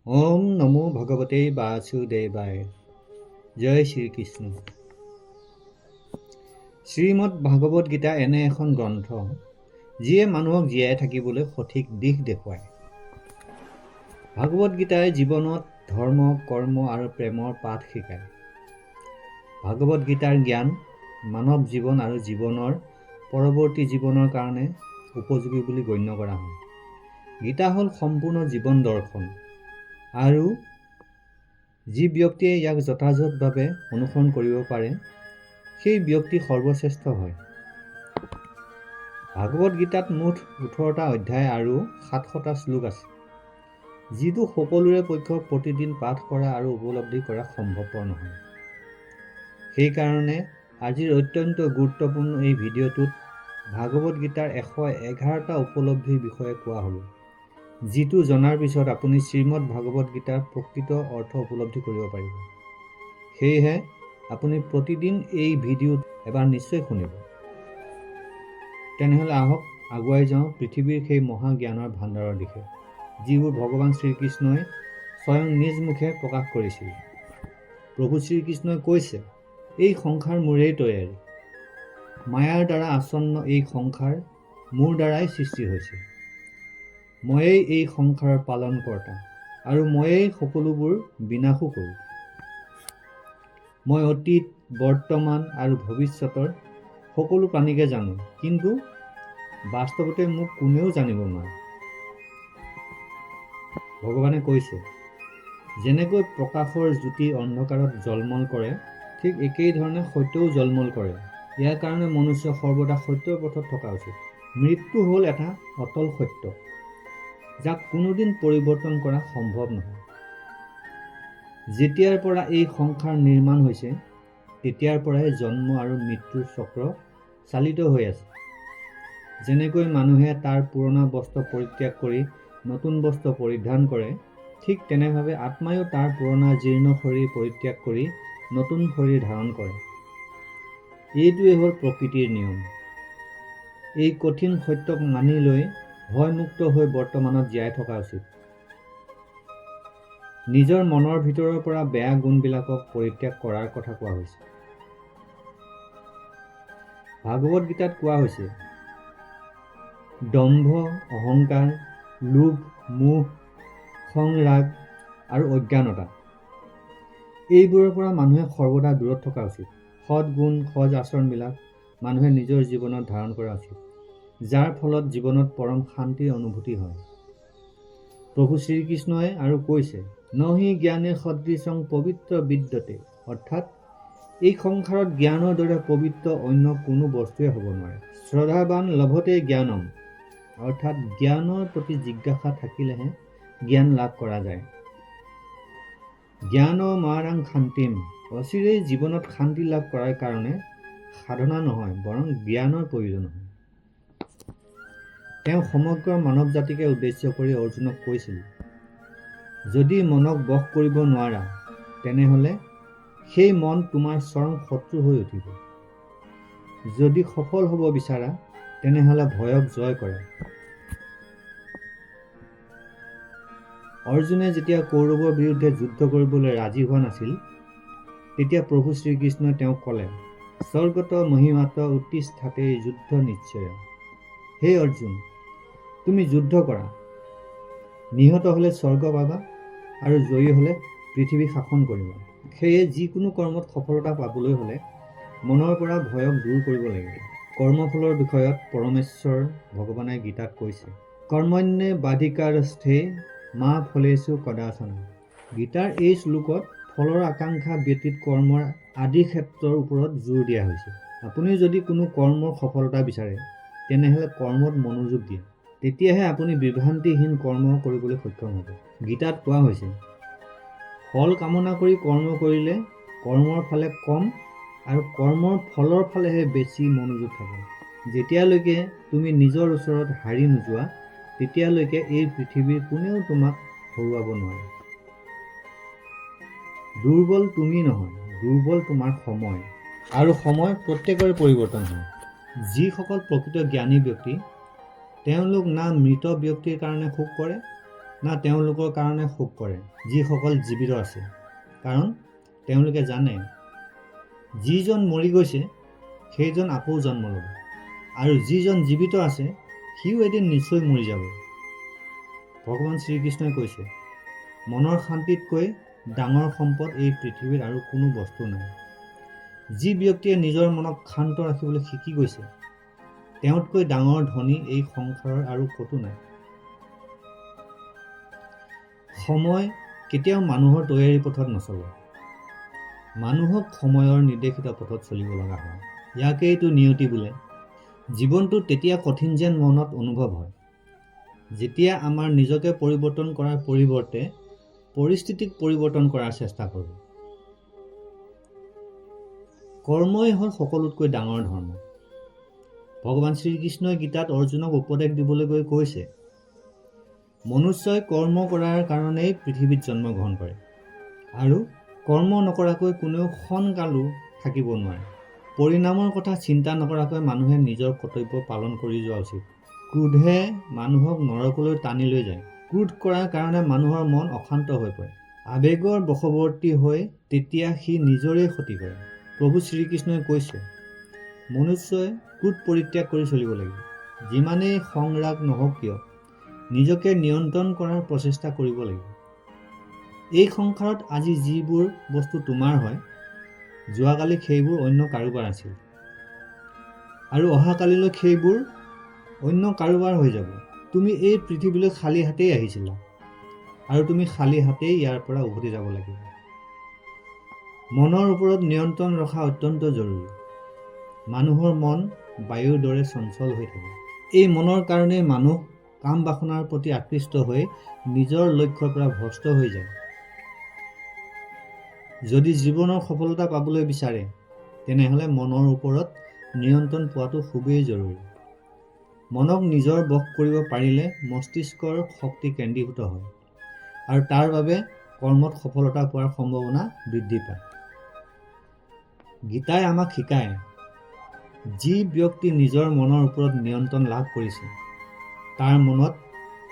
ওম নমো ভগৱতে বাসুদেৱায়। জয় শ্ৰীকৃষ্ণ। শ্ৰীমদ ভাগৱত গীতা এনে এখন গ্ৰন্থ যিয়ে মানুহক জীয়াই থাকিবলৈ সঠিক দিশ দেখুৱায়। ভাগৱত গীতাই জীৱনত ধৰ্ম, কৰ্ম আৰু প্ৰেমৰ পাঠ শিকায়। ভাগৱত গীতাৰ জ্ঞান মানৱ জীৱন আৰু জীৱনৰ পৰৱৰ্তী জীৱনৰ কাৰণে উপযোগী বুলি গণ্য কৰা হয়। গীতা হ'ল সম্পূৰ্ণ জীৱন দৰ্শন, আৰু যি ব্যক্তিয়ে ইয়াক যথাযথভাৱে অনুসৰণ কৰিব পাৰে সেই ব্যক্তি সৰ্বশ্ৰেষ্ঠ হয়। ভাগৱত গীতাত মুঠ 18টা অধ্যায় আৰু 700টা শ্লোক আছে, যিটো সকলোৰে পক্ষত প্ৰতিদিন পাঠ কৰা আৰু উপলব্ধি কৰা সম্ভৱপৰ নহয়। সেইকাৰণে আজিৰ অত্যন্ত গুৰুত্বপূৰ্ণ এই ভিডিঅ'টোত ভাগৱত গীতাৰ 111টা উপলব্ধিৰ বিষয়ে কোৱা হ'ব, যিটো জনাৰ পিছত আপুনি শ্ৰীমদ ভাগৱত গীতাৰ প্ৰকৃত অৰ্থ উপলব্ধি কৰিব পাৰিব। সেয়েহে আপুনি প্ৰতিদিন এই ভিডিঅ'ত এবাৰ নিশ্চয় শুনিব। তেনেহ'লে আহক আগুৱাই যাওঁ পৃথিৱীৰ সেই মহাজ্ঞানৰ ভাণ্ডাৰৰ দিশে, যিবোৰ ভগৱান শ্ৰীকৃষ্ণই স্বয়ং নিজ মুখে প্ৰকাশ কৰিছিল। প্ৰভু শ্ৰীকৃষ্ণই কৈছে, এই সংসাৰ মোৰেই তৈয়াৰী। মায়াৰ দ্বাৰা আচ্ছন্ন এই সংসাৰ মোৰ দ্বাৰাই সৃষ্টি হৈছে। ময়েই এই সংসাৰৰ পালনকৰ্তা, আৰু ময়েই সকলোবোৰ বিনাশো কৰোঁ। মই অতীত, বৰ্তমান আৰু ভৱিষ্যতৰ সকলো প্ৰাণীকে জানো, কিন্তু বাস্তৱতে মোক কোনেও জানিব নোৱাৰে। ভগৱানে কৈছে, যেনেকৈ প্ৰকাশৰ জ্যোতি অন্ধকাৰত জলমল কৰে, ঠিক একেই ধৰণে সত্যও জলমল কৰে। ইয়াৰ কাৰণে মনুষ্য সৰ্বদা সত্যৰ পথত থকা উচিত। মৃত্যু হ'ল এটা অটল সত্য, যাক কোনোদিন পৰিৱৰ্তন কৰা সম্ভৱ নহয়। যেতিয়াৰ পৰা এই সংসাৰ নিৰ্মাণ হৈছে, তেতিয়াৰ পৰাই জন্ম আৰু মৃত্যুৰ চক্ৰ চালিত হৈ আছে। যেনেকৈ মানুহে তাৰ পুৰণা বস্ত্ৰ পৰিত্যাগ কৰি নতুন বস্ত্ৰ পৰিধান কৰে, ঠিক তেনেভাৱে আত্মায়ো তাৰ পুৰণা জীৰ্ণ শৰীৰ পৰিত্যাগ কৰি নতুন শৰীৰ ধাৰণ কৰে। এইটোৱেই হ'ল প্ৰকৃতিৰ নিয়ম। এই কঠিন সত্যক মানি লৈ ভয়মুক্ত হৈ বৰ্তমানত জীয়াই থকা উচিত। নিজৰ মনৰ ভিতৰৰ পৰা বেয়া গুণবিলাকক পৰিত্যাগ কৰাৰ কথা কোৱা হৈছে। ভাগৱত গীতাত কোৱা হৈছে, দম্ভ, অহংকাৰ, লোভ, মোহ, খং, ৰাগ আৰু অজ্ঞানতা, এইবোৰৰ পৰা মানুহে সৰ্বদা দূৰত থকা উচিত। সৎ গুণ, সৎ আচৰণবিলাক মানুহে নিজৰ জীৱনত ধাৰণ কৰা উচিত, যাৰ ফলত জীৱনত পৰম শান্তিৰ অনুভূতি হয়। প্ৰভু শ্ৰীকৃষ্ণই আৰু কৈছে, নহি জ্ঞানে সদৃশং পবিত্ৰ বিদ্যতে, অৰ্থাৎ এই সংসাৰত জ্ঞানৰ দৰে পবিত্ৰ অন্য কোনো বস্তুৱে হ'ব নোৱাৰে। শ্ৰদ্ধাৱান লভতে জ্ঞানম, অৰ্থাৎ জ্ঞানৰ প্ৰতি জিজ্ঞাসা থাকিলেহে জ্ঞান লাভ কৰা যায়। জ্ঞান মাৰাং শান্তিম, অচিৰেই জীৱনত শান্তি লাভ কৰাৰ কাৰণে সাধনা নহয়, বৰং জ্ঞানৰ প্ৰয়োজন হয়। তেওঁ সমগ্ৰ মানৱ জাতিকে উদ্দেশ্য কৰি অৰ্জুনক কৈছিল, যদি মনক বশ কৰিব নোৱাৰা, তেনেহ'লে সেই মন তোমাৰ চৰম শত্ৰু হৈ উঠিব। যদি সফল হ'ব বিচাৰা, তেনেহ'লে ভয়ক জয় কৰা। অৰ্জুনে যেতিয়া কৌৰৱৰ বিৰুদ্ধে যুদ্ধ কৰিবলৈ ৰাজি হোৱা নাছিল, তেতিয়া প্ৰভু শ্ৰীকৃষ্ণই তেওঁক ক'লে, স্বৰ্গত মহিমাত উত্তিষ্ঠাতে যুদ্ধ নিশ্চয়। হে অৰ্জুন, তুমি যুদ্ধ কৰা। নিহত হ'লে স্বৰ্গ পাবা, আৰু জয়ী হ'লে পৃথিৱী শাসন কৰিবা। সেয়ে যিকোনো কৰ্মত সফলতা পাবলৈ হ'লে মনৰ পৰা ভয়ক দূৰ কৰিব লাগিব। কৰ্মফলৰ বিষয়ত পৰমেশ্বৰ ভগৱানে গীতাত কৈছে, কৰ্মণ্যে বাধিকাৰস্থে মা ফলেষু কদাচন। গীতাৰ এই শ্লোকত ফলৰ আকাংক্ষা ব্যতীত কৰ্মৰ আদি ক্ষেত্ৰৰ ওপৰত জোৰ দিয়া হৈছে। আপুনি যদি কোনো কৰ্মৰ সফলতা বিচাৰে, তেনেহ'লে কৰ্মত মনোযোগ দিয়ে। তেতিয়াহে আপুনি বিভ্ৰান্তিহীন কৰ্ম কৰিবলৈ সক্ষম হ'ব। গীতাত কোৱা হৈছে, ফল কামনা কৰি কৰ্ম কৰিলে কৰ্মৰ ফালে কম আৰু কৰ্মৰ ফলৰ ফালেহে বেছি মনোযোগ থাকে। যেতিয়ালৈকে তুমি নিজৰ ওচৰত হাৰি নোযোৱা, তেতিয়ালৈকে এই পৃথিৱীৰ কোনেও তোমাক হৰুৱাব নোৱাৰে। দুৰ্বল তুমি নহয়, দুৰ্বল তোমাৰ সময়, আৰু সময় প্ৰত্যেকৰে পৰিৱৰ্তন হয়। যিসকল প্ৰকৃত জ্ঞানী ব্যক্তি, তেওঁলোক না মৃত ব্যক্তিৰ কাৰণে শোক কৰে, না তেওঁলোকৰ কাৰণে শোক কৰে যিসকল জীৱিত আছে, কাৰণ তেওঁলোকে জানে যিজন মৰি গৈছে সেইজন আকৌ জন্ম ল'ব, আৰু যিজন জীৱিত আছে সিও এদিন নিশ্চয় মৰি যাব। ভগৱান শ্ৰীকৃষ্ণই কৈছে, মনৰ শান্তিতকৈ ডাঙৰ সম্পদ এই পৃথিৱীত আৰু কোনো বস্তু নাই। যি ব্যক্তিয়ে নিজৰ মনক শান্ত ৰাখিবলৈ শিকি গৈছে তেওঁতকৈ ডাঙৰ ধনী এই সংসাৰৰ আৰু ক'তো নাই। সময় কেতিয়াও মানুহৰ তৈয়াৰী পথত নচলে, মানুহক সময়ৰ নিৰ্দেশিত পথত চলিব লগা হয়। ইয়াকেইতো নিয়তি বোলে। জীৱনটো তেতিয়া কঠিন যেন মনত অনুভৱ হয় যেতিয়া আমাৰ নিজকে পৰিৱৰ্তন কৰাৰ পৰিৱৰ্তে পৰিস্থিতিক পৰিৱৰ্তন কৰাৰ চেষ্টা কৰোঁ। কৰ্মই হ'ল সকলোতকৈ ডাঙৰ ধৰ্ম। ভগৱান শ্ৰীকৃষ্ণই গীতাত অৰ্জুনক উপদেশ দিবলৈ গৈ কৈছে, মনুষ্যই কৰ্ম কৰাৰ কাৰণেই পৃথিৱীত জন্মগ্ৰহণ কৰে, আৰু কৰ্ম নকৰাকৈ কোনেও ক্ষণকালো থাকিব নোৱাৰে। পৰিণামৰ কথা চিন্তা নকৰাকৈ মানুহে নিজৰ কৰ্তব্য পালন কৰি যোৱা উচিত। ক্ৰোধে মানুহক নৰকলৈ টানি লৈ যায়। ক্ৰোধ কৰাৰ কাৰণে মানুহৰ মন অশান্ত হৈ পৰে। আৱেগৰ বশৱৰ্তী হৈ তেতিয়া সি নিজৰেই ক্ষতি কৰে। প্ৰভু শ্ৰীকৃষ্ণই কৈছে, মনুষ্যই ক্ৰোধ পৰিত্যাগ কৰি চলিব লাগিব। যিমানেই খং-ৰাগ নহওক কিয় নিজকে নিয়ন্ত্ৰণ কৰাৰ প্ৰচেষ্টা কৰিব লাগিব। এই সংসাৰত আজি যিবোৰ বস্তু তোমাৰ হয় যোৱাকালি সেইবোৰ অন্য কাৰোবাৰ আছিল, আৰু অহাকালিলৈ সেইবোৰ অন্য কাৰোবাৰ হৈ যাব। তুমি এই পৃথিৱীলৈ খালী হাতেই আহিছিলা, আৰু তুমি খালী হাতেই ইয়াৰ পৰা উভতি যাব লাগিব। মনৰ ওপৰত নিয়ন্ত্ৰণ ৰখা অত্যন্ত জৰুৰী। মানুহৰ মন বায়ুৰ দৰে চঞ্চল হৈ থাকে। এই মনৰ কাৰণেই মানুহ কাম বাসনাৰ প্ৰতি আকৃষ্ট হৈ নিজৰ লক্ষ্যৰ পৰা ভ্ৰষ্ট হৈ যায়। যদি জীৱনৰ সফলতা পাবলৈ বিচাৰে তেনেহ'লে মনৰ ওপৰত নিয়ন্ত্ৰণ পোৱাটো খুবেই জৰুৰী। মনক নিজৰ বশ কৰিব পাৰিলে মস্তিষ্কৰ শক্তি কেন্দ্ৰীভূত হয়, আৰু তাৰ বাবে কৰ্মত সফলতা পোৱাৰ সম্ভাৱনা বৃদ্ধি পায়। গীতাই আমাক শিকায়, যি ব্যক্তি নিজৰ মনৰ ওপৰত নিয়ন্ত্ৰণ লাভ কৰিছে তাৰ মনত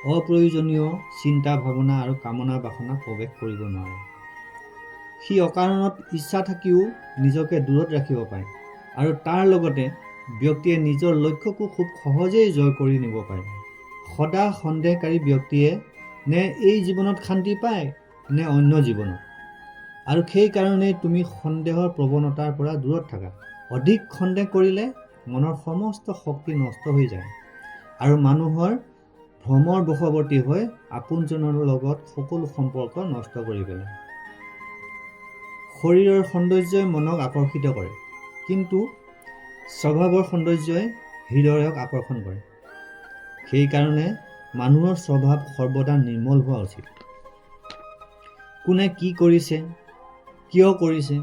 অপ্ৰয়োজনীয় চিন্তা ভাৱনা আৰু কামনা বাসনা প্ৰৱেশ কৰিব নোৱাৰে। সি অকাৰণত ইচ্ছা থাকিও নিজকে দূৰত ৰাখিব পাৰে, আৰু তাৰ লগতে ব্যক্তিয়ে নিজৰ লক্ষ্যকো খুব সহজেই জয় কৰি নিব পাৰে। সদা সন্দেহকাৰী ব্যক্তিয়ে নে এই জীৱনত শান্তি পায় নে অন্য জীৱনত, আৰু সেইকাৰণেই তুমি সন্দেহৰ প্ৰৱণতাৰ পৰা দূৰত থাকা। অধিক সন্দেহ কৰিলে মনৰ সমস্ত শক্তি নষ্ট হৈ যায়, আৰু মানুহৰ ভ্ৰমৰ বশৱৰ্তী হৈ আপোনজনৰ লগত সকলো সম্পৰ্ক নষ্ট কৰি পেলায়। শৰীৰৰ সৌন্দৰ্যই মনক আকৰ্ষিত কৰে, কিন্তু স্বভাৱৰ সৌন্দৰ্যই হৃদয়ক আকৰ্ষণ কৰে। সেইকাৰণে মানুহৰ স্বভাৱ সৰ্বদা নিৰ্মল হোৱা উচিত। কোনে কি কৰিছে, কিয় কৰিছে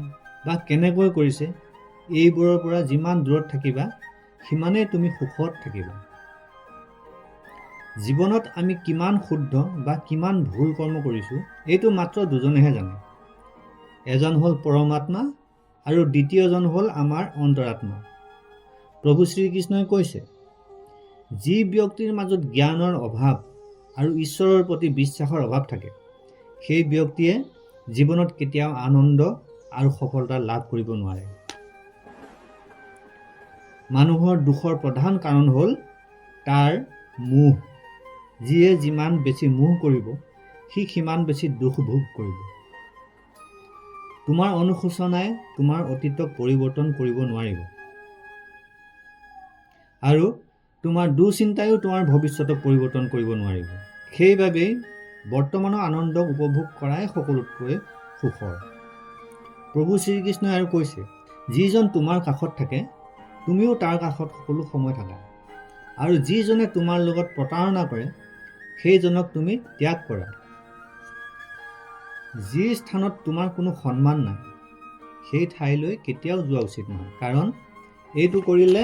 বা কেনেকৈ কৰিছে এইবোৰৰ পৰা যিমান দূৰত থাকিবা সিমানেই তুমি সুখত থাকিবা। জীৱনত আমি কিমান শুদ্ধ বা কিমান ভুল কৰ্ম কৰিছোঁ এইটো মাত্ৰ দুজনেহে জানে। এজন হ'ল পৰমাত্মা আৰু দ্বিতীয়জন হ'ল আমাৰ অন্তৰাত্মা। প্ৰভু শ্ৰীকৃষ্ণই কৈছে, যি ব্যক্তিৰ মাজত জ্ঞানৰ অভাৱ আৰু ঈশ্বৰৰ প্ৰতি বিশ্বাসৰ অভাৱ থাকে সেই ব্যক্তিয়ে জীৱনত কেতিয়াও আনন্দ আৰু সফলতা লাভ কৰিব নোৱাৰে। মানুহৰ দুখৰ প্ৰধান কাৰণ হ'ল তাৰ মোহ। যিয়ে যিমান বেছি মোহ কৰিব সি সিমান বেছি দুখ ভোগ কৰিব। তোমাৰ অনুশোচনাই তোমাৰ অতীতক পৰিৱৰ্তন কৰিব নোৱাৰিব, আৰু তোমাৰ দুশ্চিন্তায়ো তোমাৰ ভৱিষ্যতক পৰিৱৰ্তন কৰিব নোৱাৰিব। সেইবাবেই বৰ্তমানৰ আনন্দক উপভোগ কৰাই সকলোতকৈ সুখৰ। প্ৰভু শ্ৰীকৃষ্ণই আৰু কৈছে, যিজন তোমাৰ কাষত থাকে তুমিও তাৰ কাষত সকলো সময় থাকা, আৰু যিজনে তোমাৰ লগত প্ৰতাৰণা কৰে সেইজনক তুমি ত্যাগ কৰা। যি স্থানত তোমাৰ কোনো সন্মান নাই সেই ঠাইলৈ কেতিয়াও যোৱা উচিত নহয়, কাৰণ এইটো কৰিলে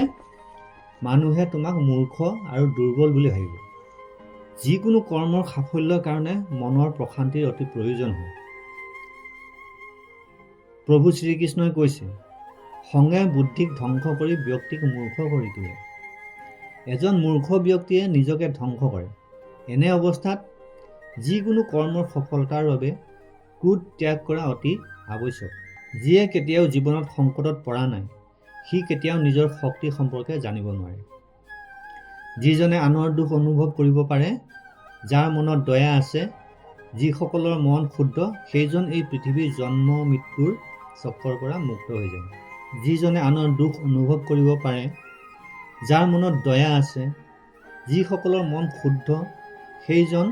মানুহে তোমাক মূৰ্খ আৰু দুৰ্বল বুলি ভাবিব। যিকোনো কৰ্মৰ সাফল্যৰ কাৰণে মনৰ প্ৰশান্তিৰ অতি প্ৰয়োজন হয়। প্ৰভু শ্ৰীকৃষ্ণই কৈছে, খঙে বুদ্ধিক ধ্বংস কৰি ব্যক্তিক মূৰ্খ কৰি তোলে। এজন মূৰ্খ ব্যক্তিয়ে নিজকে ধ্বংস কৰে। এনে অৱস্থাত যিকোনো কৰ্মৰ সফলতাৰ বাবে ক্ৰোধ ত্যাগ কৰা অতি আৱশ্যক। যিয়ে কেতিয়াও জীৱনত সংকটত পৰা নাই, সি কেতিয়াও নিজৰ শক্তি সম্পৰ্কে জানিব নোৱাৰে। যিজনে আনৰ দুখ অনুভৱ কৰিব পাৰে, যাৰ মনত দয়া আছে, যিসকলৰ মন শুদ্ধ, সেইজন এই পৃথিৱীৰ জন্ম মৃত্যুৰ চক্ৰৰ পৰা মুক্ত হৈ যায়। যিজনে আনৰ দুখ অনুভৱ কৰিব পাৰে, যাৰ মনত দয়া আছে, যিসকলৰ মন শুদ্ধ, সেইজন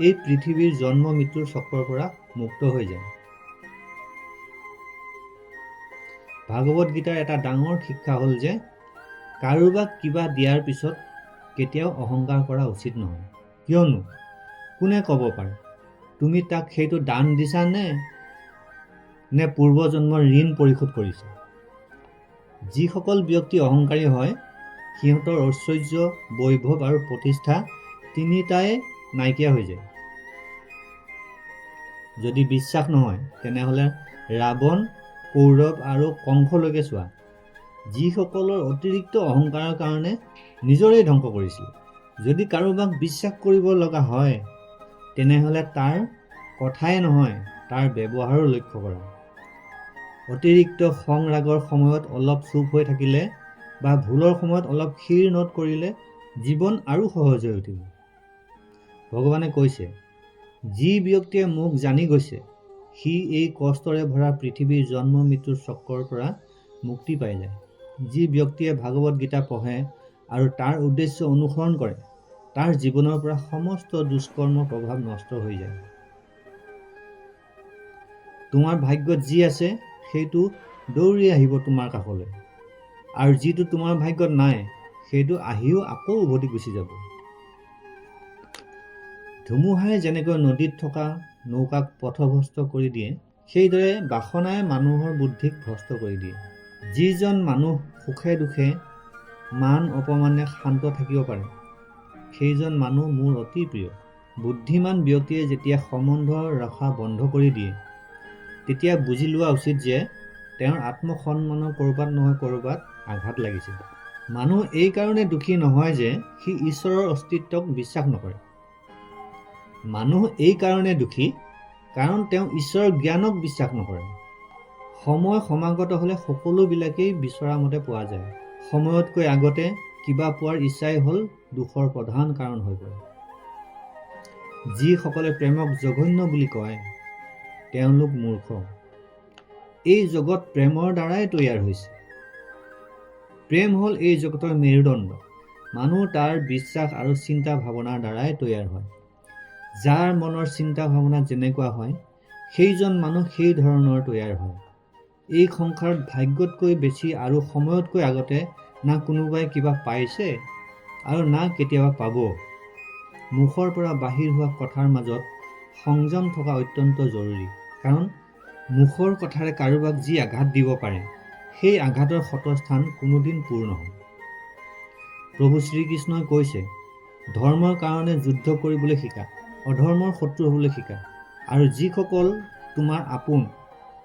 এই পৃথিৱীৰ জন্ম মৃত্যুৰ চক্ৰৰ পৰা মুক্ত হৈ যায়। ভাগৱত গীতাৰ এটা ডাঙৰ শিক্ষা হ'ল যে কাৰোবাক কিবা দিয়াৰ পিছত কেতিয়াও অহংকাৰ কৰা উচিত নহয়। কিয়নো কোনে ক'ব পাৰে তুমি তাক সেইটো দান দিছা নে পূৰ্বজন্মৰ ঋণ পৰিশোধ কৰিছা। যিসকল ব্যক্তি অহংকাৰী হয়, সিহঁতৰ ঐশ্বৰ্য, বৈভৱ আৰু প্ৰতিষ্ঠা তিনিটাই নাইকিয়া হৈ যায়। যদি বিশ্বাস নহয়, তেনেহ'লে ৰাৱণ, কৌৰৱ আৰু কংসলৈকে চোৱা, যিসকলৰ অতিৰিক্ত অহংকাৰৰ কাৰণে নিজৰেই ধ্বংস কৰিছিল। যদি কাৰোবাক বিশ্বাস কৰিব লগা হয়, তেনেহ'লে তাৰ কথাই নহয়, তাৰ ব্যৱহাৰো লক্ষ্য কৰা। অতিৰিক্ত খং ৰাগৰ সময়ত অলপ চুপ হৈ থাকিলে বা ভুলৰ সময়ত অলপ ক্ষীৰ নোট কৰিলে জীৱন আৰু সহজ হৈ উঠিব। ভগৱানে কৈছে, যি ব্যক্তিয়ে মোক জানি গৈছে, সি এই কষ্টৰে ভৰা পৃথিৱীৰ জন্ম মৃত্যুৰ চক্ৰৰ পৰা মুক্তি পাই যায়। যি ব্যক্তিয়ে ভাগৱত গীতা পঢ়ে আৰু তাৰ উদ্দেশ্য অনুসৰণ কৰে, তাৰ জীৱনৰ পৰা সমস্ত দুষ্কৰ্মৰ প্ৰভাৱ নষ্ট হৈ যায়। তোমাৰ ভাগ্যত যি আছে, সেইটো দৌৰি আহিব তোমাৰ কাষলৈ, আৰু যিটো তোমাৰ ভাগ্যত নাই, সেইটো আহিও আকৌ উভতি গুচি যাব। ধুমুহাই যেনেকৈ নদীত থকা নৌকাক পথভ্ৰষ্ট কৰি দিয়ে, সেইদৰে বাসনাই মানুহৰ বুদ্ধিক ভ্ৰষ্ট কৰি দিয়ে। যিজন মানুহ সুখে দুখে মান অপমানে শান্ত থাকিব পাৰে, সেইজন মানুহ মোৰ অতি প্ৰিয়। বুদ্ধিমান ব্যক্তিয়ে যেতিয়া সম্বন্ধ ৰখা বন্ধ কৰি দিয়ে, তেতিয়া বুজি লোৱা উচিত যে তেওঁৰ আত্মসন্মানৰ ক'ৰবাত নহয় ক'ৰবাত আঘাত লাগিছে। মানুহ এই কাৰণে দুখী নহয় যে সি ঈশ্বৰৰ অস্তিত্বক বিশ্বাস নকৰে। মানুহ এই কাৰণে দুখী কাৰণ তেওঁ ঈশ্বৰৰ জ্ঞানক বিশ্বাস নকৰে। সময় সমাগত হ'লে সকলোবিলাকেই বিচৰা মতে পোৱা যায়। সময়তকৈ আগতে কিবা পোৱাৰ ইচ্ছাই হ'ল দুখৰ প্ৰধান কাৰণ হৈ পৰে। যিসকলে প্ৰেমক জঘন্য বুলি কয়, তেওঁলোক মূৰ্খ। এই জগত প্ৰেমৰ দ্বাৰাই তৈয়াৰ হৈছে। প্ৰেম হ'ল এই জগতৰ মেৰুদণ্ড। মানুহ তাৰ বিশ্বাস আৰু চিন্তা ভাৱনাৰ দ্বাৰাই তৈয়াৰ হয়। যাৰ মনৰ চিন্তা ভাৱনা যেনেকুৱা হয়, সেইজন মানুহ সেই ধৰণৰ তৈয়াৰ হয়। এই সংসাৰত ভাগ্যতকৈ বেছি আৰু সময়তকৈ আগতে না কোনোবাই কিবা পাইছে আৰু না কেতিয়াবা পাব। মুখৰ পৰা বাহিৰ হোৱা কথাৰ মাজত সংযম থকা অত্যন্ত জৰুৰী। কাৰণ মুখৰ কথাৰে কাৰোবাক যি আঘাত দিব পাৰে, সেই আঘাতৰ ক্ষতস্থান কোনোদিন পূৰ নহয়। প্ৰভু শ্ৰীকৃষ্ণই কৈছে, ধৰ্মৰ কাৰণে যুদ্ধ কৰিবলৈ শিকা, অধৰ্মৰ শত্ৰু হ'বলৈ শিকা, আৰু যিসকল তোমাৰ আপোন,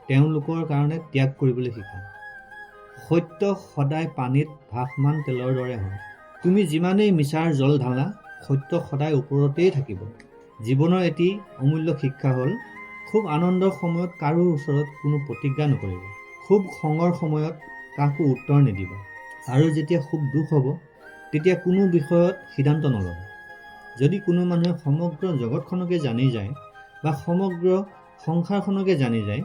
তেওঁলোকৰ কাৰণে ত্যাগ কৰিবলৈ শিকা। সত্য সদায় পানীত ভাসমান তেলৰ দৰে হয়। তুমি যিমানেই মিছাৰ জল ঢালা, সত্য সদায় ওপৰতেই থাকিব। জীৱনৰ এটি অমূল্য শিক্ষা হ'ল, খুব আনন্দৰ সময়ত কাৰো ওচৰত কোনো প্ৰতিজ্ঞা নকৰিবা। খুব খঙৰ সময়ত কাকো উত্তৰ নিদিবা। আৰু যেতিয়া খুব দুখ হ'ব, তেতিয়া কোনো বিষয়ত সিদ্ধান্ত নল'বা। যদি কোনো মানুহে সমগ্ৰ জগতখনকে জানি যায় বা সমগ্ৰ সংসাৰখনকে জানি যায়,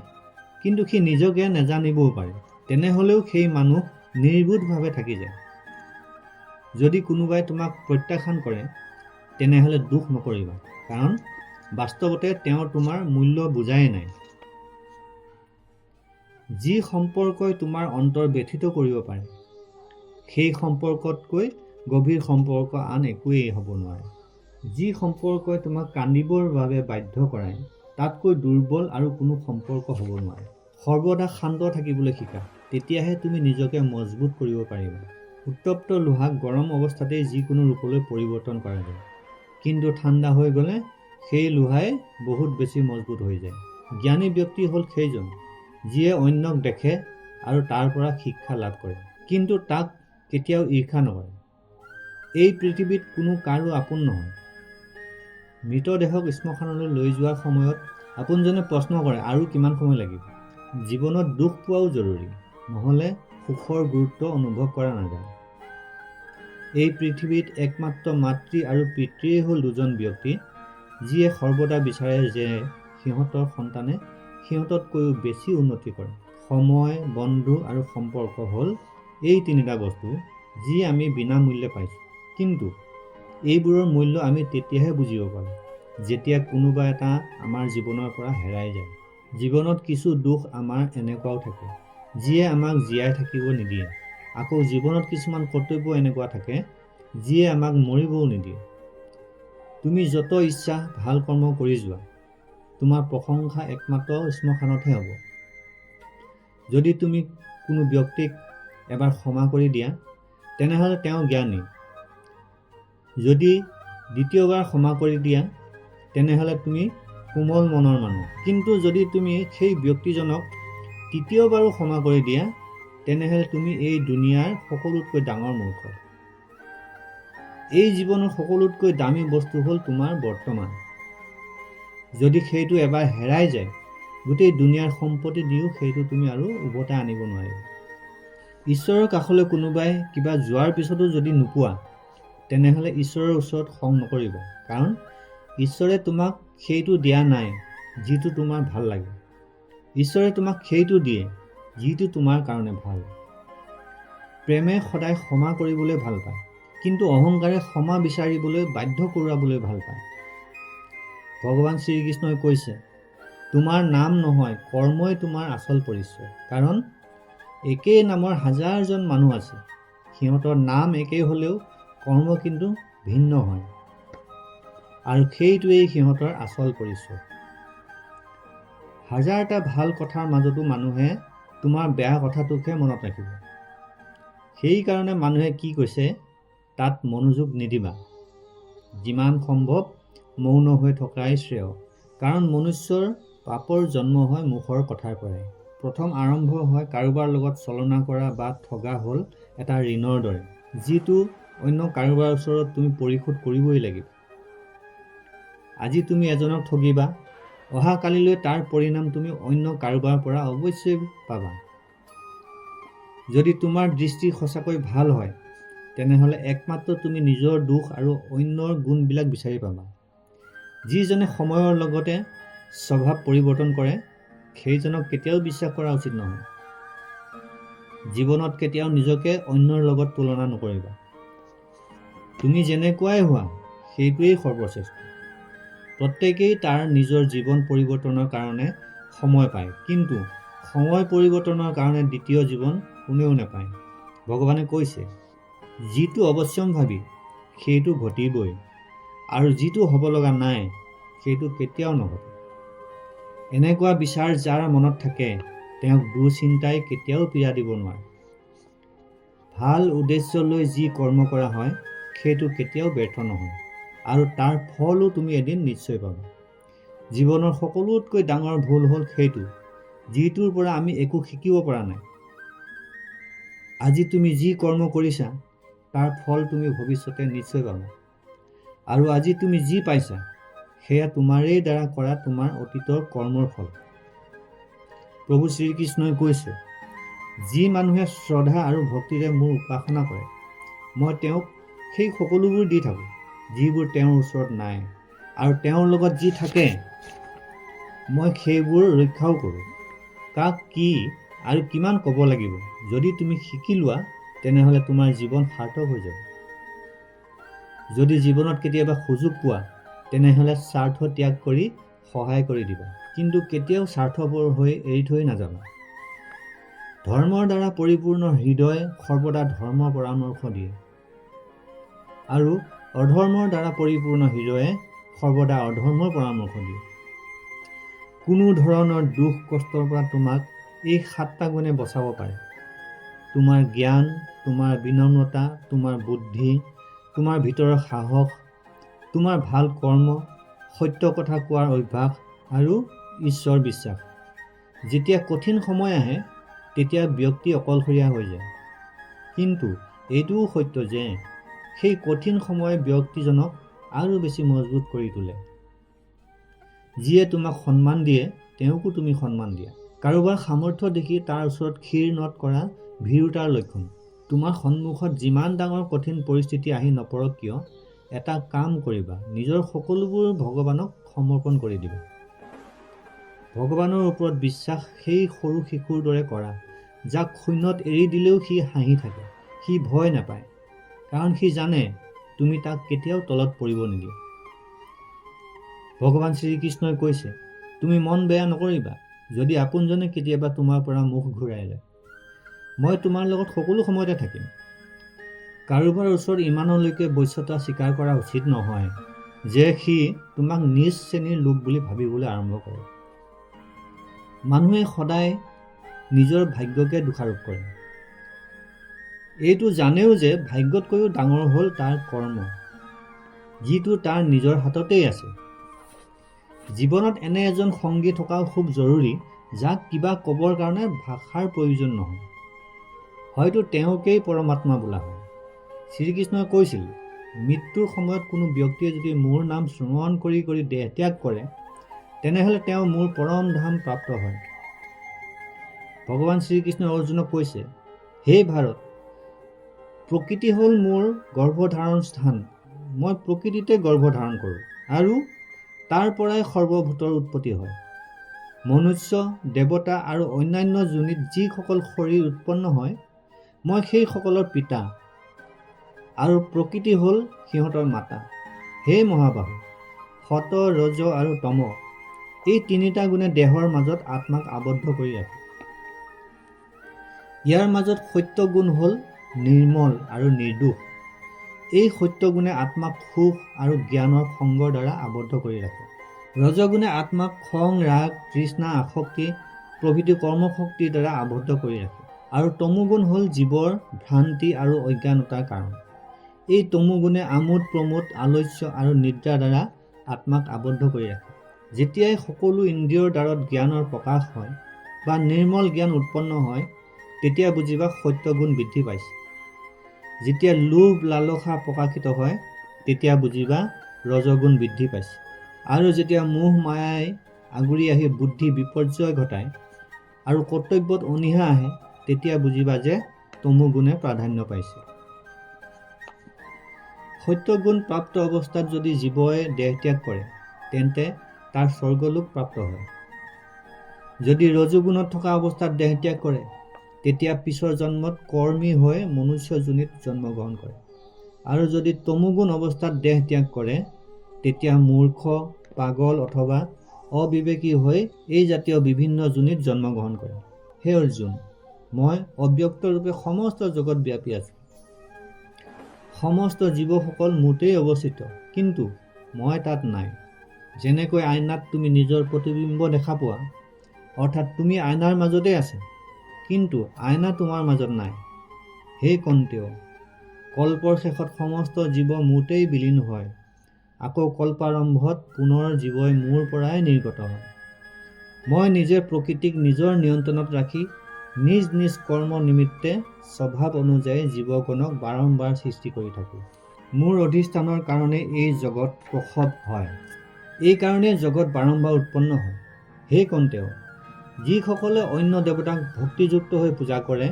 কিন্তু সি নিজকে নেজানিবও পাৰে, তেনেহ'লেও সেই মানুহ নিৰ্বোধভাৱে থাকি যায়। যদি কোনোবাই তোমাক প্ৰত্যাখ্যান কৰে, তেনেহ'লে দুখ নকৰিবা, কাৰণ বাস্তৱতে তেওঁ তোমাৰ মূল্য বুজাই নাই। যি সম্পৰ্কই তোমাৰ অন্তৰ ব্যথিত কৰিব পাৰে, সেই সম্পৰ্কতকৈ গভীৰ সম্পৰ্ক আন একোৱেই হ'ব নোৱাৰে। যি সম্পৰ্কই তোমাক কান্দিবৰ বাবে বাধ্য কৰায়, তাতকৈ দুৰ্বল আৰু কোনো সম্পৰ্ক হ'ব নোৱাৰে। সৰ্বদা শান্ত থাকিবলৈ শিকা, তেতিয়াহে তুমি নিজকে মজবুত কৰিব পাৰিবা। উত্তপ্ত লোহাক গৰম অৱস্থাতেই যিকোনো ৰূপলৈ পৰিৱৰ্তন কৰা যায়, কিন্তু ঠাণ্ডা হৈ গ'লে সেই লোহাই বহুত বেছি মজবুত হৈ যায়। জ্ঞানী ব্যক্তি হ'ল সেইজন যিয়ে অন্যক দেখে আৰু তাৰ পৰা শিক্ষা লাভ কৰে, কিন্তু তাক কেতিয়াও ঈৰ্ষা নকৰে। এই পৃথিৱীত কোনো কাৰো আপোন নহয়। মৃতদেহক শ্মশানলৈ লৈ যোৱাৰ সময়ত আপোনজনে প্ৰশ্ন কৰে, আৰু কিমান সময় লাগিব? জীৱনত দুখ পোৱাও জৰুৰী, নহ'লে সুখৰ গুৰুত্ব অনুভৱ কৰা নাযায়। এই পৃথিৱীত একমাত্ৰ মাতৃ আৰু পিতৃয়ে হ'ল দুজন ব্যক্তি, যিয়ে সৰ্বদা বিচাৰে যে সিহঁতৰ সন্তানে সিহঁততকৈও বেছি উন্নতি কৰে। সময়, বন্ধু আৰু সম্পৰ্ক হ'ল এই তিনিটা বস্তু যি আমি বিনামূল্যে পাইছোঁ। কিন্তু এইবোৰৰ মূল্য আমি তেতিয়াহে বুজিব পাৰোঁ যেতিয়া কোনোবা এটা আমাৰ জীৱনৰ পৰা হেৰাই যায়। জীৱনত কিছু দুখ আমাৰ এনেকুৱাও থাকে যিয়ে আমাক জীয়াই থাকিব নিদিয়ে। আকৌ জীৱনত কিছুমান কৰ্তব্য এনেকুৱা থাকে যিয়ে আমাক মৰিবও নিদিয়ে। তুমি যত ইচ্ছা ভাল কৰ্ম কৰি যোৱা, তোমাৰ প্ৰশংসা একমাত্ৰ শ্মশানতহে হ'ব। যদি তুমি কোনো ব্যক্তিক এবাৰ ক্ষমা কৰি দিয়া, তেনেহ'লে তেওঁ জ্ঞানী। যদি দ্বিতীয়বাৰ ক্ষমা কৰি দিয়া, তেনেহ'লে তুমি কোমল মনৰ মানুহ। কিন্তু যদি তুমি সেই ব্যক্তিজনক তৃতীয়বাৰো ক্ষমা কৰি দিয়া, তেনেহ'লে তুমি এই দুনিয়াৰ সকলোতকৈ ডাঙৰ মূৰ্খ। এই জীৱনৰ সকলোতকৈ দামী বস্তু হ'ল তোমাৰ বৰ্তমান। যদি সেইটো এবাৰ হেৰাই যায়, গোটেই দুনিয়াৰ সম্পত্তি দিও সেইটো তুমি আৰু উভতাই আনিব নোৱাৰিবা। ঈশ্বৰৰ কাষলৈ কোনোবাই কিবা যোৱাৰ পিছতো যদি নোপোৱা, তেনেহ'লে ঈশ্বৰৰ ওচৰত খং নকৰিব, কাৰণ ঈশ্বৰে তোমাক সেইটো দিয়া নাই যিটো তোমাৰ ভাল লাগে। ঈশ্বৰে তোমাক সেইটো দিয়ে যিটো তোমাৰ কাৰণে ভাল। প্ৰেমে সদায় ক্ষমা কৰিবলৈ ভাল পায়, কিন্তু অহংকাৰে ক্ষমা বিচাৰিবলৈ বাধ্য কৰাবলৈ ভাল পায়। ভগৱান শ্ৰীকৃষ্ণই কৈছে, তোমাৰ নাম নহয়, কৰ্মই তোমাৰ আচল পৰিচয়। কাৰণ একেই নামৰ হাজাৰজন মানুহ আছে, সিহঁতৰ নাম একেই হ'লেও কৰ্ম কিন্তু ভিন্ন হয়, আৰু সেইটোৱেই সিহঁতৰ আচল পৰিচয়। হাজাৰটা ভাল কথাৰ মাজতো মানুহে তোমাৰ বেয়া কথাটোকহে মনত ৰাখিব। সেইকাৰণে মানুহে কি কৈছে তাত মনোযোগ নিদিবা। যিমান সম্ভৱ মৌন হৈ থকাই শ্ৰেয়, কাৰণ মনুষ্যৰ পাপৰ জন্ম হয় মুখৰ কথাৰ পৰাই। প্ৰথম আৰম্ভ হয় কাৰোবাৰ লগত ছলনা কৰা বা ঠগা হ'ল এটা ঋণৰ দৰে, যিটো অন্য কাৰোবাৰ ওচৰত তুমি পৰিশোধ কৰিবই লাগিব। আজি তুমি এজনক ঠগিবা, অহাকালিলৈ তাৰ পৰিণাম তুমি অন্য কাৰোবাৰ পৰা অৱশ্যেই পাবা। যদি তোমাৰ দৃষ্টি সঁচাকৈ ভাল হয়, তেনেহ'লে একমাত্ৰ তুমি নিজৰ দোষ আৰু অন্যৰ গুণবিলাক বিচাৰি পাবা। যিজনে সময়ৰ লগতে স্বভাৱ পৰিৱৰ্তন কৰে, সেইজনক কেতিয়াও বিশ্বাস কৰা উচিত নহয়। জীৱনত কেতিয়াও নিজকে অন্যৰ লগত তুলনা নকৰিবা। তুমি যেনেকুৱাই হোৱা সেইটোৱেই সৰ্বশ্ৰেষ্ঠ। প্ৰত্যেকেই তাৰ নিজৰ জীৱন পৰিৱৰ্তনৰ কাৰণে সময় পায়, কিন্তু সময় পৰিৱৰ্তনৰ কাৰণে দ্বিতীয় জীৱন কোনেও নাপায়। ভগৱানে কৈছে, যিটো অৱশ্যম্ভাৱী সেইটো ঘটিবই, আৰু যিটো হ'ব লগা নাই সেইটো কেতিয়াও নঘটে। এনেকুৱা বিচাৰ যাৰ মনত থাকে, তেওঁক দুঃচিন্তাই কেতিয়াও পীড়া দিব নোৱাৰে। ভাল উদ্দেশ্য লৈ যি কৰ্ম কৰা হয় সেইটো কেতিয়াও ব্যৰ্থ নহয়, আৰু তাৰ ফলো তুমি এদিন নিশ্চয় পাবা। জীৱনৰ সকলোতকৈ ডাঙৰ ভুল হ'ল সেইটো, যিটোৰ পৰা আমি একো শিকিব পৰা নাই। আজি তুমি যি কৰ্ম কৰিছা তাৰ ফল তুমি ভৱিষ্যতে নিশ্চয় পাবা, আৰু আজি তুমি যি পাইছা সেয়া তোমাৰেই দ্বাৰা কৰা তোমাৰ অতীতৰ কৰ্মৰ ফল। প্ৰভু শ্ৰীকৃষ্ণই কৈছে, যি মানুহে শ্ৰদ্ধা আৰু ভক্তিৰে মোৰ উপাসনা কৰে, মই তেওঁক সেই সকলোবোৰ দি থাকোঁ যিবোৰ তেওঁৰ ওচৰত নাই, আৰু তেওঁৰ লগত যি থাকে মই সেইবোৰ ৰক্ষাও কৰোঁ। কাক কি আৰু কিমান ক'ব লাগিব, যদি তুমি শিকি লোৱা তেনেহ'লে তোমাৰ জীৱন সাৰ্থক হৈ যাব। যদি জীৱনত কেতিয়াবা সুযোগ পোৱা, তেনেহ'লে স্বাৰ্থ ত্যাগ কৰি সহায় কৰি দিবা, কিন্তু কেতিয়াও স্বাৰ্থপৰ হৈ এৰি থৈ নাযাবা। ধৰ্মৰ দ্বাৰা পৰিপূৰ্ণ হৃদয় সৰ্বদা ধৰ্মৰ পৰামৰ্শ দিয়ে, আৰু অধৰ্মৰ দ্বাৰা পৰিপূৰ্ণ হৃদয়ে সৰ্বদা অধৰ্মৰ পৰামৰ্শ দিয়ে। কোনো ধৰণৰ দুখ কষ্টৰ পৰা তোমাক এই 7টা গুণে বচাব পাৰে। তোমাৰ জ্ঞান, তোমাৰ বিনম্ৰতা, তোমাৰ বুদ্ধি, তোমাৰ ভিতৰৰ সাহস, তোমাৰ ভাল কৰ্ম, সত্য কথা কোৱাৰ অভ্যাস, আৰু ঈশ্বৰ বিশ্বাস। যেতিয়া কঠিন সময় আহে তেতিয়া ব্যক্তি অকলশৰীয়া হৈ যায়, কিন্তু এইটোও সত্য যে সেই কঠিন সময়ে ব্যক্তিজনক আৰু বেছি মজবুত কৰি তোলে। যিয়ে তোমাক সন্মান দিয়ে তেওঁকো তুমি সন্মান দিয়া। কাৰোবাৰ সামৰ্থ্য দেখি তাৰ ওচৰত ক্ষীৰ নদ কৰা ভীৰুতাৰ লক্ষণ। তোমাৰ সন্মুখত যিমান ডাঙৰ কঠিন পৰিস্থিতি আহি নপৰক কিয়, এটা কাম কৰিবা, নিজৰ সকলোবোৰ ভগৱানক সমৰ্পণ কৰি দিবা। ভগৱানৰ ওপৰত বিশ্বাস সেই সৰু শিশুৰ দৰে কৰা, যাক শূন্যত এৰি দিলেও সি হাঁহি থাকে। সি ভয় নাপায়, কাৰণ সি জানে তুমি তাক কেতিয়াও তলত পৰিব নিদিয়া। ভগৱান শ্ৰীকৃষ্ণই কৈছে, তুমি মন বেয়া নকৰিবা যদি আপোনজনে কেতিয়াবা তোমাৰ পৰা মুখ ঘূৰাই লয়। মই তোমাৰ লগত সকলো সময়তে থাকিম। কাৰোবাৰ ওচৰত ইমানলৈকে বশ্যতা স্বীকাৰ কৰা উচিত নহয় যে সি তোমাক নিজ শ্ৰেণীৰ লোক বুলি ভাবিবলৈ আৰম্ভ কৰে। মানুহে সদায় নিজৰ ভাগ্যকে দোষাৰোপ কৰে। এইটো জানেও যে ভাগ্যতকৈও ডাঙৰ হ'ল তাৰ কৰ্ম, যিটো তাৰ নিজৰ হাততেই আছে। জীৱনত এনে এজন সংগী থকাও খুব জৰুৰী, যাক কিবা ক'বৰ কাৰণে ভাষাৰ প্ৰয়োজন নহয়। হয়তো তেওঁকেই পৰমাত্মা বোলা হয়। শ্ৰীকৃষ্ণই কৈছিল, মৃত্যুৰ সময়ত কোনো ব্যক্তিয়ে যদি মোৰ নাম স্মৰণ কৰি কৰি দেহ ত্যাগ কৰে, তেনেহ'লে তেওঁ মোৰ পৰম ধাম প্ৰাপ্ত হয়। ভগৱান শ্ৰীকৃষ্ণই অৰ্জুনক কৈছে, হে ভাৰত, প্ৰকৃতি হ'ল মোৰ গৰ্ভধাৰণ স্থান। মই প্ৰকৃতিতে গৰ্ভধাৰণ কৰোঁ আৰু তাৰ পৰাই সৰ্বভূতৰ উৎপত্তি হয়। মনুষ্য, দেৱতা আৰু অন্যান্য যোনিত যিসকল শৰীৰ উৎপন্ন হয়, মই সেই সকলৰ পিতা আৰু প্ৰকৃতি হ'ল সিহঁতৰ মাতা। হে মহাবাহু, সত, ৰজ আৰু তম, এই তিনিটা গুণে দেহৰ মাজত আত্মাক আবদ্ধ কৰি ৰাখে। ইয়াৰ মাজত সত্য গুণ হ'ল নিৰ্মল আৰু নিৰ্দোষ। এই সত্য গুণে আত্মাক সুখ আৰু জ্ঞানৰ সংগৰ দ্বাৰা আবদ্ধ কৰি ৰাখে। ৰজগুণে আত্মাক খং, ৰাগ, তৃষ্ণা, আসক্তি প্ৰভৃতি কৰ্মশক্তিৰ দ্বাৰা আবদ্ধ কৰি ৰাখে। আৰু তমোগুণ হ'ল জীৱৰ ভ্ৰান্তি আৰু অজ্ঞানতাৰ কাৰণ। এই তমোগুণে আমোদ, প্ৰমোদ, আলস্য আৰু নিদ্ৰাৰ দ্বাৰা আত্মাক আবদ্ধ কৰি ৰাখে। যেতিয়াই সকলো ইন্দ্ৰিয়ৰ দ্বাৰত জ্ঞানৰ প্ৰকাশ হয় বা নিৰ্মল জ্ঞান উৎপন্ন হয়, তেতিয়া বুজিবা সত্য গুণ বৃদ্ধি পাইছে। যেতিয়া লোভ, লালসা প্ৰকাশিত হয়, তেতিয়া বুজিবা ৰজগুণ বৃদ্ধি পাইছে। আৰু যেতিয়া মোহ মায়াই আগুৰি আহি বুদ্ধি বিপৰ্যয় ঘটায় আৰু কৰ্তব্যত অনীহা আহে, তেতিয়া বুজিবা যে তমোগুণে প্ৰাধান্য পাইছে। সত্যগুণ প্ৰাপ্ত অৱস্থাত যদি জীৱই দেহ ত্যাগ কৰে, তেন্তে তাৰ স্বৰ্গলোক প্ৰাপ্ত হয়। যদি ৰজোগুণত থকা অৱস্থাত দেহ ত্যাগ কৰে, তেতিয়া পিছৰ জন্মত কৰ্মী হৈ মনুষ্য যোনিত জন্মগ্ৰহণ কৰে। আৰু যদি তমোগুণ অৱস্থাত দেহ ত্যাগ কৰে, তেতিয়া মূৰ্খ, পাগল অথবা অবিবেকী হৈ এই জাতীয় বিভিন্ন যোনিত জন্মগ্ৰহণ কৰে। হে অৰ্জুন, মই অব্যক্ত ৰূপে সমস্ত জগত ব্যাপী আছো। সমস্ত জীৱসকল মোতেই অৱস্থিত, কিন্তু মই তাত নাই। যেনেকৈ আইনাত তুমি নিজৰ প্ৰতিবিম্ব দেখা পোৱা, অৰ্থাৎ তুমি আইনাৰ মাজতে আছা, কিন্তু আইনা তোমাৰ মাজত নাই। হে কন্তেয়, কল্পৰ শেষত সমস্ত জীৱ মোতেই বিলীন হয়। আকৌ কল্পাৰম্ভত পুনৰ জীৱই মোৰ পৰাই নিৰ্গত হয়। মই নিজে প্ৰকৃতিক নিজৰ নিয়ন্ত্ৰণত ৰাখি নিজ নিজ কৰ্ম নিমিত্তে স্বভাৱ অনুযায়ী জীৱগণক বাৰম্বাৰ সৃষ্টি কৰি থাকোঁ। মোৰ অধিষ্ঠানৰ কাৰণে এই জগত প্ৰসৱ হয়। এই কাৰণেই জগত বাৰম্বাৰ উৎপন্ন হয়। হে কন্তেয়, যিসকলে অন্য দেৱতাক ভক্তিযুক্ত হৈ পূজা কৰে,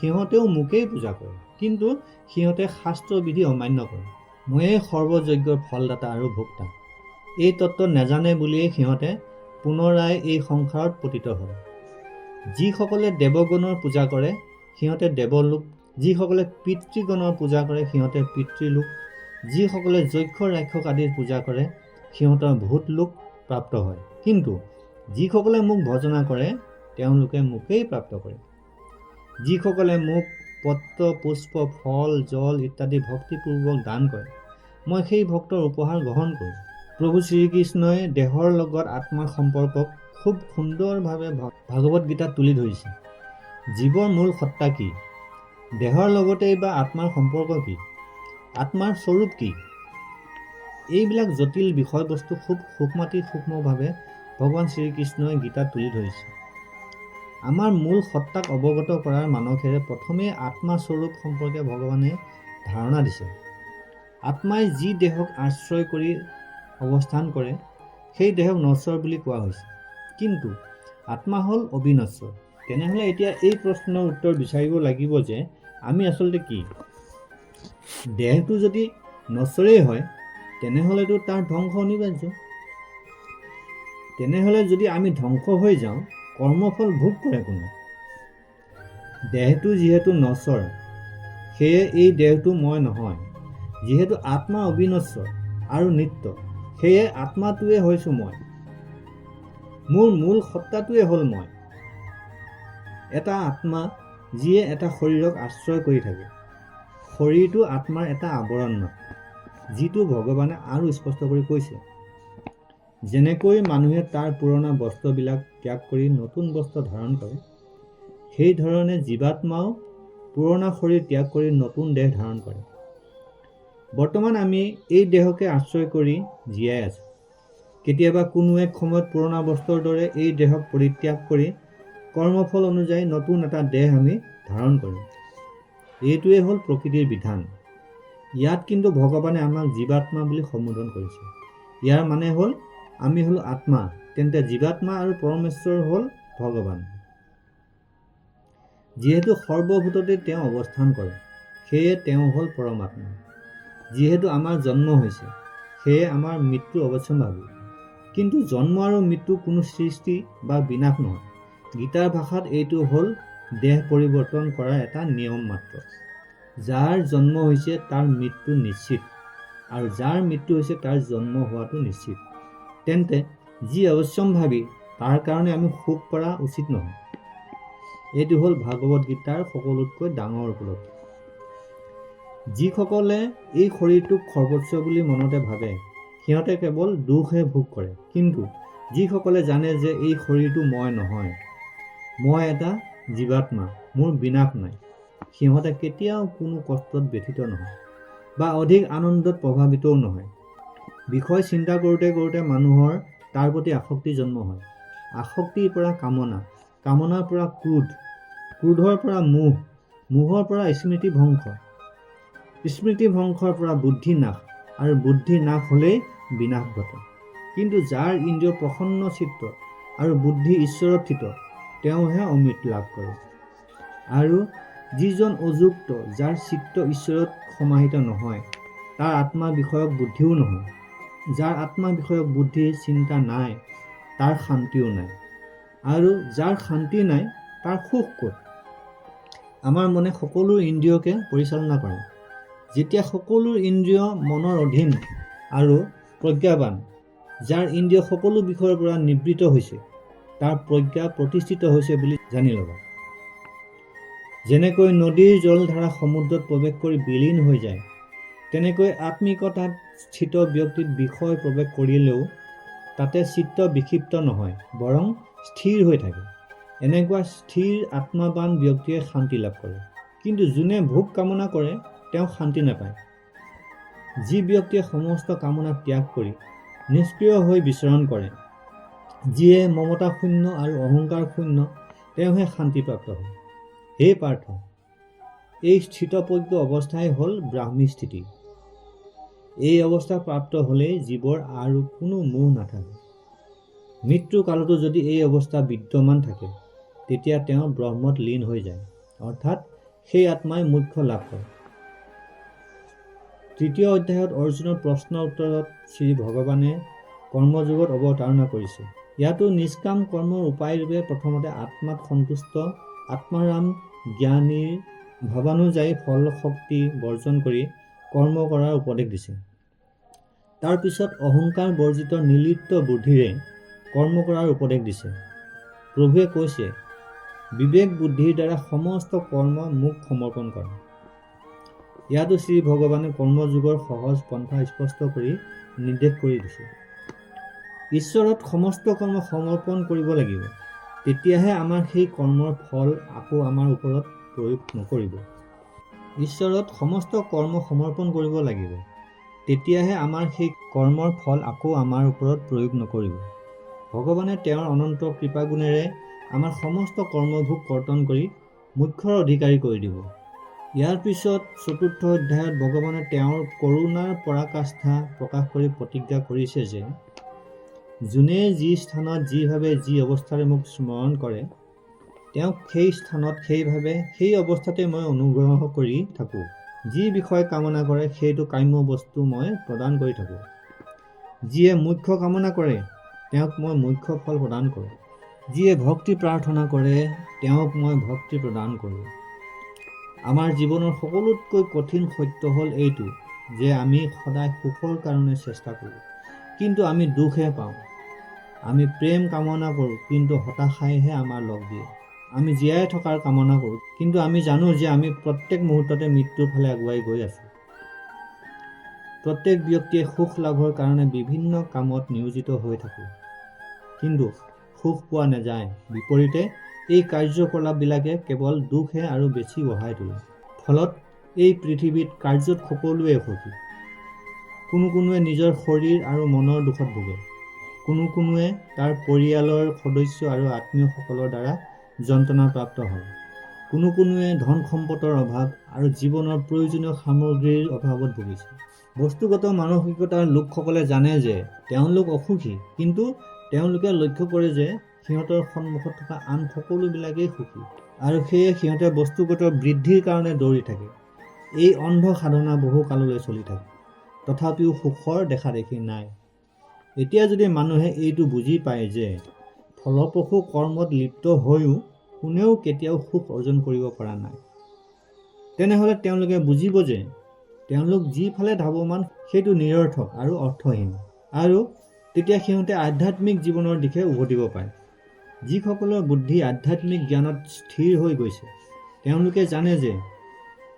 সিহঁতেও মোকেই পূজা কৰে, কিন্তু সিহঁতে শাস্ত্ৰবিধি অমান্য কৰে। ময়েই সৰ্বযজ্ঞৰ ফলদাতা আৰু ভোক্তা। এই তত্ত্ব নাজানে বুলিয়েই সিহঁতে পুনৰাই এই সংসাৰত পতিত হয়। যিসকলে দেৱগণৰ পূজা কৰে, সিহঁতে দেৱলোক। যিসকলে পিতৃগণৰ পূজা কৰে, সিহঁতে পিতৃলোক। যিসকলে যক্ষ, ৰাক্ষস আদিৰ পূজা কৰে, সিহঁতৰ ভূতলোক প্ৰাপ্ত হয়। কিন্তু যিসকলে মোক ভজনা কৰে, তেওঁলোকে মোকেই প্ৰাপ্ত কৰে। যিসকলে মোক পত্ৰ, পুষ্প, ফল, জল ইত্যাদি ভক্তিপূৰ্বক দান কৰে, মই সেই ভক্তৰ উপহাৰ গ্ৰহণ কৰোঁ। প্ৰভু শ্ৰীকৃষ্ণই দেহৰ লগত আত্মাৰ সম্পৰ্কক খুব সুন্দৰভাৱে ভাগৱত গীতাত তুলি ধৰিছে। জীৱৰ মূল সত্তা কি? দেহৰ লগতেই বা আত্মাৰ সম্পৰ্ক কি? আত্মাৰ স্বৰূপ কি? এইবিলাক জটিল বিষয়বস্তু খুব সূক্ষ্মাতি সূক্ষ্মভাৱে ভগৱান শ্ৰীকৃষ্ণই গীতাত তুলি ধৰিছে। আমাৰ মূল সত্তাক অৱগত কৰাৰ মানসেৰে প্ৰথমেই আত্মা স্বৰূপ সম্পৰ্কে ভগৱানে ধাৰণা দিছে। আত্মাই যি দেহক আশ্ৰয় কৰি অৱস্থান কৰে সেই দেহক নশ্বৰ বুলি কোৱা হৈছে, কিন্তু আত্মা হ'ল অবিনশ্বৰ। তেনেহ'লে এতিয়া এই প্ৰশ্নৰ উত্তৰ বিচাৰিব লাগিব যে আমি আচলতে কি? দেহটো যদি নশ্বৰেই হয় তেনেহ'লেতো তাৰ ধ্বংস অনিবাৰ্য। তেনেহ'লে যদি আমি ধ্বংস হৈ যাওঁ, কৰ্মফল ভোগ কৰে কোনে? দেহটো যিহেতু নশ্বৰ, সেয়ে এই দেহটো মই নহয়। যিহেতু আত্মা অবিনশ্বৰ আৰু নিত্য, সেয়ে আত্মাটোৱে হৈছোঁ মই। মোৰ মূল সত্তাটোৱে হ'ল মই। এটা আত্মা যিয়ে এটা শৰীৰক আশ্ৰয় কৰি থাকে। শৰীৰটো আত্মাৰ এটা আৱৰণ মাত্ৰ, যিটো ভগৱানে আৰু স্পষ্ট কৰি কৈছে। যেনেকৈ মানুহে তাৰ পুৰণা বস্ত্ৰবিলাক ত্যাগ কৰি নতুন বস্ত্ৰ ধাৰণ কৰে, সেই ধৰণে জীৱাত্মাও পুৰণা শৰীৰ ত্যাগ কৰি নতুন দেহ ধাৰণ কৰে। বৰ্তমান আমি এই দেহকে আশ্ৰয় কৰি জীয়াই আছোঁ। কেতিয়াবা কোনো এক সময়ত পুৰণা বস্ত্ৰৰ দৰে এই দেহক পৰিত্যাগ কৰি কৰ্মফল অনুযায়ী নতুন এটা দেহ আমি ধাৰণ কৰিম। এইটোৱে হ'ল প্ৰকৃতিৰ বিধান। ইয়াত কিন্তু ভগৱানে আমাক জীৱাত্মা বুলি সম্বোধন কৰিছে। ইয়াৰ মানে হ'ল আমি হ'লো আত্মা, তেন্তে জীৱাত্মা আৰু পৰমেশ্বৰ হ'ল ভগৱান। যিহেতু সৰ্বভূততে তেওঁ অৱস্থান কৰে, সেয়ে তেওঁ হ'ল পৰমাত্মা। যিহেতু আমাৰ জন্ম হৈছে, সেয়ে আমাৰ মৃত্যু অৱশ্যম্ভাৱী। কিন্তু জন্ম আৰু মৃত্যু কোনো সৃষ্টি বা বিনাশ নহয়। গীতাৰ ভাষাত এইটো হ'ল দেহ পৰিৱৰ্তন কৰাৰ এটা নিয়ম মাত্ৰ। যাৰ জন্ম হৈছে তাৰ মৃত্যু নিশ্চিত, আৰু যাৰ মৃত্যু হৈছে তাৰ জন্ম হোৱাটো নিশ্চিত। তেন্তে যি অৱশ্যম্ভাৱী তাৰ কাৰণে আমি শোক কৰা উচিত নহয়। এইটো হ'ল ভাগৱত গীতাৰ সকলোতকৈ ডাঙৰ উপলব্ধি। যিসকলে এই শৰীৰটোক সৰ্বোচ্চ বুলি মনতে ভাবে, সিহঁতে কেৱল দুখহে ভোগ কৰে। কিন্তু যিসকলে জানে যে এই শৰীৰটো মই নহয়, মই এটা জীৱাত্মা, মোৰ বিনাশ নাই, সিহঁতে কেতিয়াও কোনো কষ্টত ব্যথিত নহয় বা অধিক আনন্দত প্ৰভাৱিতও নহয়। বিষয় চিন্তা কৰোঁতে কৰোঁতে মানুহৰ তাৰ প্ৰতি আসক্তি জন্ম হয়। আসক্তিৰ পৰা কামনা, কামনাৰ পৰা ক্ৰোধ, ক্ৰোধৰ পৰা মোহ, মোহৰ পৰা স্মৃতি ভংশ, স্মৃতি ভংশৰ পৰা বুদ্ধি নাশ, আৰু বুদ্ধি নাশ হ'লেই বিনাশ ঘটে। কিন্তু যাৰ ইন্দ্ৰিয় প্ৰসন্ন চিত্ত আৰু বুদ্ধি ঈশ্বৰত থিত, তেওঁহে অমৃত লাভ কৰে। আৰু যিজন অযুক্ত, যাৰ চিত্ত ঈশ্বৰত সমাহিত নহয়, তাৰ আত্মা বিষয়ক বুদ্ধিও নহয়। যাৰ আত্মা বিষয়ক বুদ্ধি চিন্তা নাই, তাৰ শান্তিও নাই। আৰু যাৰ শান্তি নাই, তাৰ সুখ ক'ত? আমাৰ মনে সকলো ইন্দ্ৰিয়কে পৰিচালনা কৰে। যেতিয়া সকলো ইন্দ্ৰিয় মনৰ অধীন আৰু প্ৰজ্ঞাৱান, যাৰ ইন্দ্ৰিয় সকলো বিষয়ৰ পৰা নিবৃত হৈছে, তাৰ প্ৰজ্ঞা প্ৰতিষ্ঠিত হৈছে বুলি জানি ল'বা। যেনেকৈ নদীৰ জলধাৰা সমুদ্ৰত প্ৰৱেশ কৰি বিলীন হৈ যায়, তেনেকৈ আত্মিকতাত স্থিত ব্যক্তিত বিষয় প্ৰৱেশ কৰিলেও তাতে চিত্ত বিক্ষিপ্ত নহয়, বৰং স্থিৰ হৈ থাকে। এনেকুৱা স্থিৰ আত্মাৱান ব্যক্তিয়ে শান্তি লাভ কৰে। কিন্তু যোনে ভোগ কামনা কৰে, তেওঁ শান্তি নাপায়। যি ব্যক্তিয়ে সমস্ত কামনা ত্যাগ কৰি নিষ্ক্ৰিয় হৈ বিচৰণ কৰে, যিয়ে মমতা শূন্য আৰু অহংকাৰ শূন্য, তেওঁহে শান্তিপ্ৰাপ্ত হয়। হে পাৰ্থ, এই স্থিতপ্ৰজ্ঞ অৱস্থাই হ'ল ব্ৰাহ্মী স্থিতি। এই অৱস্থা প্ৰাপ্ত হ'লেই জীৱৰ আৰু কোনো মোহ নাথাকে। মৃত্যু কালতো যদি এই অৱস্থা বিদ্যমান থাকে, তেতিয়া তেওঁ ব্ৰহ্মত লীন হৈ যায়, অৰ্থাৎ সেই আত্মাই মোক্ষ লাভ কৰে। তৃতীয় অধ্যায়ত অৰ্জুনৰ প্ৰশ্নৰ উত্তৰত শ্ৰী ভগৱানে কৰ্মযোগত অৱতাৰণা কৰিছে। ইয়াতো নিষ্কাম কৰ্মৰ উপায়ৰূপে প্ৰথমতে আত্মাত সন্তুষ্ট আত্মাৰাম জ্ঞানীৰ ভাৱানুযায়ী ফল শক্তি বৰ্জন কৰি কৰ্ম কৰাৰ উপদেশ দিছে। তাৰ পিছত অহংকাৰ বৰ্জিত নিৰ্লিপ্ত বুদ্ধিৰে কৰ্ম কৰাৰ উপদেশ দিছে। প্ৰভুৱে কৈছে, বিবেক বুদ্ধিৰ দ্বাৰা সমস্ত কৰ্ম মোক সমৰ্পণ কৰা। ইয়াতো শ্ৰী ভগৱানে কৰ্মযোগৰ সহজ পন্থা স্পষ্ট কৰি নিৰ্দেশ কৰি দিছে। ঈশ্বৰত সমস্ত কৰ্ম সমৰ্পণ কৰিব লাগিব, তেতিয়াহে আমাৰ সেই কৰ্মৰ ফল আকৌ আমাৰ ওপৰত প্ৰয়োগ নকৰিব। ঈশ্বৰত সমস্ত কৰ্ম সমৰ্পণ কৰিব লাগিব, তেতিয়াহে আমাৰ সেই কৰ্মৰ ফল আকৌ আমাৰ ওপৰত প্ৰয়োগ নকৰিব। ভগৱানে তেওঁৰ অনন্ত কৃপাগুণেৰে আমাৰ সমস্ত কৰ্মভোগ কৰ্তন কৰি মোক্ষৰ অধিকাৰী কৰি দিব। ইয়াৰ পিছত ৪ৰ্থ অধ্যায়ত ভগৱানে তেওঁৰ কৰুণাৰ পৰাকাষ্ঠা প্ৰকাশ কৰি প্ৰতিজ্ঞা কৰিছে যে যোনে যি স্থানত যিভাৱে যি অৱস্থাৰে মোক স্মৰণ কৰে তেওঁক সেই স্থানত সেইভাৱে সেই অৱস্থাতে মই অনুগ্ৰহ কৰি থাকোঁ। যি বিষয় কামনা কৰে সেইটো কাম্য বস্তু মই প্ৰদান কৰি থাকোঁ। যিয়ে মুখ্য কামনা কৰে তেওঁক মই মুখ্য ফল প্ৰদান কৰোঁ। যিয়ে ভক্তি প্ৰাৰ্থনা কৰে তেওঁক মই ভক্তি প্ৰদান কৰোঁ। আমাৰ জীৱনৰ সকলোতকৈ কঠিন সত্য হ'ল এইটো যে আমি সদায় সুখৰ কাৰণে চেষ্টা কৰোঁ, কিন্তু আমি দুখহে পাওঁ। আমি প্ৰেম কামনা কৰোঁ, কিন্তু হতাশাইহে আমাৰ লগ দিয়ে। আমি জীয়াই থকাৰ কামনা কৰোঁ, কিন্তু আমি জানো যে আমি প্ৰত্যেক মুহূৰ্ততে মৃত্যুৰ ফালে আগুৱাই গৈ আছোঁ। প্ৰত্যেক ব্যক্তিয়ে সুখ লাভৰ কাৰণে বিভিন্ন কামত নিয়োজিত হৈ থাকে, কিন্তু সুখ পোৱা নাযায়। বিপৰীতে এই কাৰ্যকলাপবিলাকে কেৱল দুখহে আৰু বেছি বঢ়াই তোলে। ফলত এই পৃথিৱীত কাৰ্যত সকলোৱে সুখী। কোনোৱে নিজৰ শৰীৰ আৰু মনৰ দুখত ভোগে। কোনোৱে তাৰ পৰিয়ালৰ সদস্য আৰু আত্মীয়সকলৰ দ্বাৰা যন্ত্ৰণাপ্ৰাপ্ত হয়। কোনোৱে ধন সম্পদৰ অভাৱ আৰু জীৱনৰ প্ৰয়োজনীয় সামগ্ৰীৰ অভাৱত ভুগিছে। বস্তুগত মানসিকতাৰ লোকসকলে জানে যে তেওঁলোক অসুখী, কিন্তু তেওঁলোকে লক্ষ্য কৰে যে সিহঁতৰ সন্মুখত থকা আন সকলোবিলাকেই সুখী, আৰু সেয়ে সিহঁতে বস্তুগত বৃদ্ধিৰ কাৰণে দৌৰি থাকে। এই অন্ধ সাধনা বহু কাললৈ চলি থাকে, তথাপিও সুখৰ দেখা দেখি নাই। এতিয়া যদি মানুহে এইটো বুজি পায় যে ফলপ্ৰসূ কৰ্মত লিপ্ত হৈও কোনেও কেতিয়াও সুখ অৰ্জন কৰিব পৰা নাই, তেনেহ'লে তেওঁলোকে বুজিব যে তেওঁলোক যিফালে ধাৱমান সেইটো নিৰৰ্থক আৰু অৰ্থহীন, আৰু তেতিয়া সিহঁতে আধ্যাত্মিক জীৱনৰ দিশে উভতিব পাৰে। যিসকলৰ বুদ্ধি আধ্যাত্মিক জ্ঞানত স্থিৰ হৈ গৈছে তেওঁলোকে জানে যে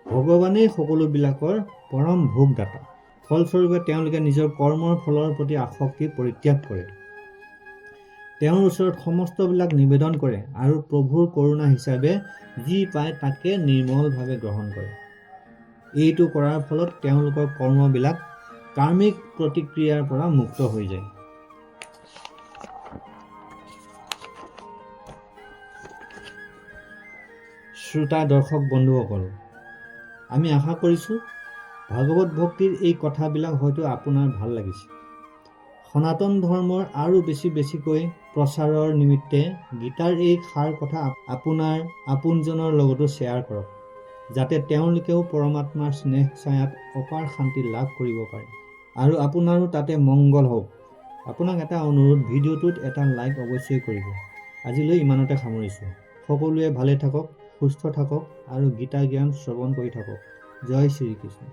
ভগৱানেই সকলোবিলাকৰ পৰম ভোগদাতা। ফলস্বৰূপে তেওঁলোকে নিজৰ কৰ্মৰ ফলৰ প্ৰতি আসক্তি পৰিত্যাগ কৰে, তেওঁৰ ওচৰত সমস্তবিলাক নিবেদন কৰে আৰু প্ৰভুৰ কৰুণা হিচাপে যি পায় তাকে নিৰ্মলভাৱে গ্ৰহণ কৰে। এইটো কৰাৰ ফলত তেওঁলোকৰ কৰ্মবিলাক কাৰ্মিক প্ৰতিক্ৰিয়াৰ পৰা মুক্ত হৈ যায়। শ্ৰোতা দৰ্শক বন্ধুসকল, আমি আশা কৰিছোঁ ভাগৱত ভক্তিৰ এই কথাবিলাক হয়তো আপোনাৰ ভাল লাগিছে। সনাতন ধৰ্মৰ আৰু বেছিকৈ প্ৰচাৰৰ নিমিত্তে গীতাৰ এই সাৰ কথা আপোনাৰ আপোনজনৰ লগতো শ্বেয়াৰ কৰক, যাতে তেওঁলোকেও পৰমাত্মাৰ স্নেহ ছায়াত অপাৰ শান্তি লাভ কৰিব পাৰে আৰু আপোনাৰো তাতে মংগল হওক। আপোনাক এটা অনুৰোধ, ভিডিঅ'টোত এটা লাইক অৱশ্যই কৰিব। আজিলৈ ইমানতে সামৰিছোঁ। সকলোৱে ভালে থাকক, সুস্থ থাকক আৰু গীতা জ্ঞান শ্ৰৱণ কৰি থাকক। জয় শ্ৰীকৃষ্ণ।